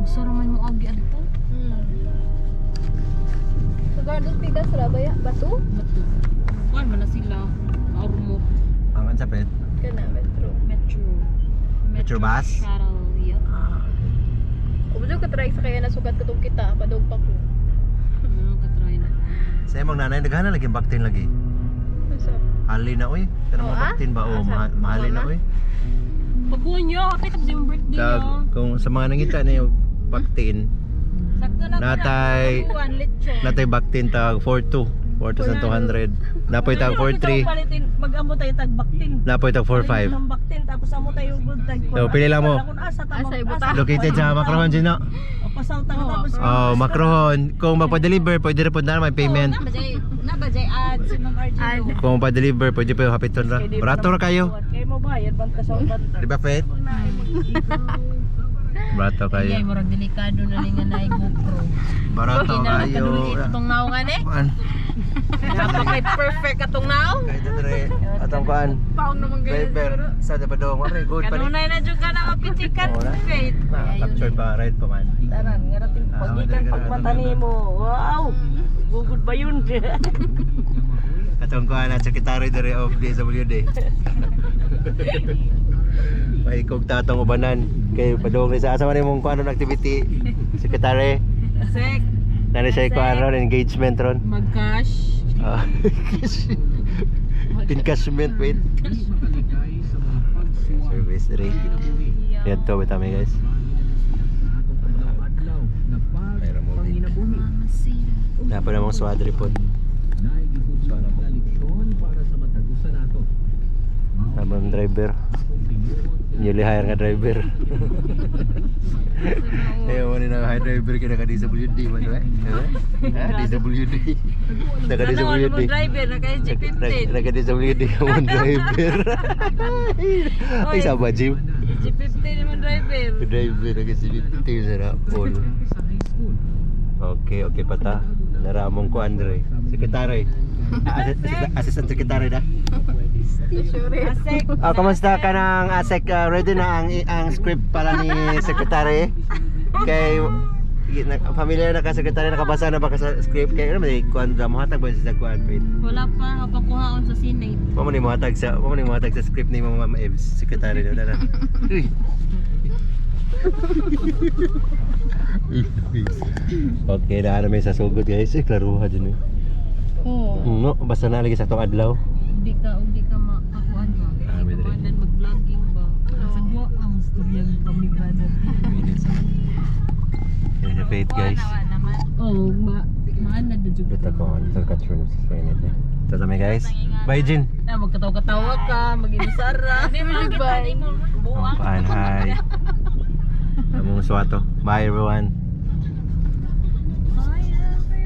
Gusto naman mo agi adto. Sa Gardos Pikas, Rabaya, Batu? Batu. Kuan man na sila. Ormo. Ang ansapit. Kana, Metro. Metro bus? Shuttle. Yup. Ubudyo ka try sa kaya nasukat katong kita, padog pa ko. Katry na. Sa imong nanay daghana lagi baktin lagi. Asa? Hali na oy. Kana Oo, mga baktin ba o Asa? mahali na Mama? oy. Pagkuhan niyo, kapit tapos yung birthday Tag niyo. kung sa mga nangita na yung baktin, Sakto na natay natay baktin tag 42, 4,200. Napoy tag 43. Mag-amo tayo tagbaktin. Napoy tag 45. Ng baktin tapos amo tayo good tag. So, pili lang mo. Asa ibuta? Located sa Macrohon Gino. Pasaw ta tapos. Oh, Macrohon. Kung magpa-deliver, pwede rin po na may payment. Nabajay ads. Kung magpa-deliver, pwede po yung hapiton ra. Barato ra kayo. Kay mo bayad bang kasaw banta. Di ba, Fet? Barato kayo. Ay, murag delikado na nga na GoPro. Barato kayo. Itong naw nga ne. Kuan. Napakay perfect atong naw. Kahit ito rin. Atong kuan. Paon naman Driver. Sa diba daw? Good pa rin. Kanunay na dyan ka na mapitikan. Wala. Wait. Capture pa. Right pa man. Tanan ngarating pagikan pagmata nimo. Wow. Gugud ba yun? Atong kuan na Secretary dire of DSWD. May kog tatong ubanan kay padong sa asa man imong kuan activity Secretary. Sek. Nani siya kuan ron engagement ron. Mag-cash. Encashment wait. Service rate. Yan to with kami guys. Mayroon mo din. Dapat namang swadri po. Tamang driver. Newly hire nga driver. Ayaw mo rin na hire driver ka naka-DWD man ba? DWD. Naka-DWD. Driver na kay G15. Naka-DWD ka mo driver. Ay sama Jim. G15 naman driver. Driver naka-DWD sa rapol. Okay, okay pata. Naramong ko Andre. Sekretary. Assistant Secretary na. Asek. Kamusta ka ng ASEC? Ready na ang script pala ni Secretary? Kay familiar na ka Secretary, nakabasa na ba ka sa script? Kaya ano may kuan da mo hatag ba sa kuan pin? Wala pa kapakuhaon sa Senate. Mo ni mo hatag sa script ni Ma'am Evs, Secretary na. Okay, na may sasugod guys, klaruha dyan eh. Oo. No, basta na lagi sa tong adlaw. Hindi ka makakuan ba? may dali. Kapanan mag-vlogging ba? Sagwa ang storyang pamigranan. Yan yung faith guys. Oh, maana na dyan. Kita ko ang capture ng sa Senate eh. Ito kami guys. Bye Jin. Na magkatawa-katawa ka, mag-inusara. Bye. Hi. Among swato. Bye everyone.